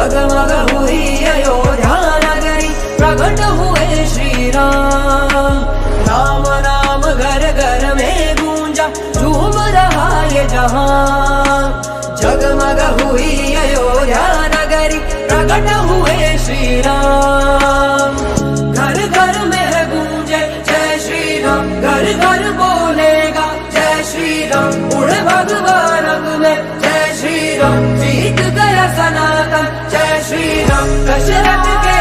जगमग हुई अयोध्या नगरी, प्रकट हुए श्री राम। राम नाम घर घर में गूंजा, झूम रहा ये जहां। जगमग हुई अयोध्या नगरी, प्रकट हुए श्री राम। घर घर में है गूंजे जय श्री राम, घर घर बोलेगा जय श्री राम। उड़ भगवा रंग में जय श्री राम, जीत गया सनातन जय श्री राम। दशरथ के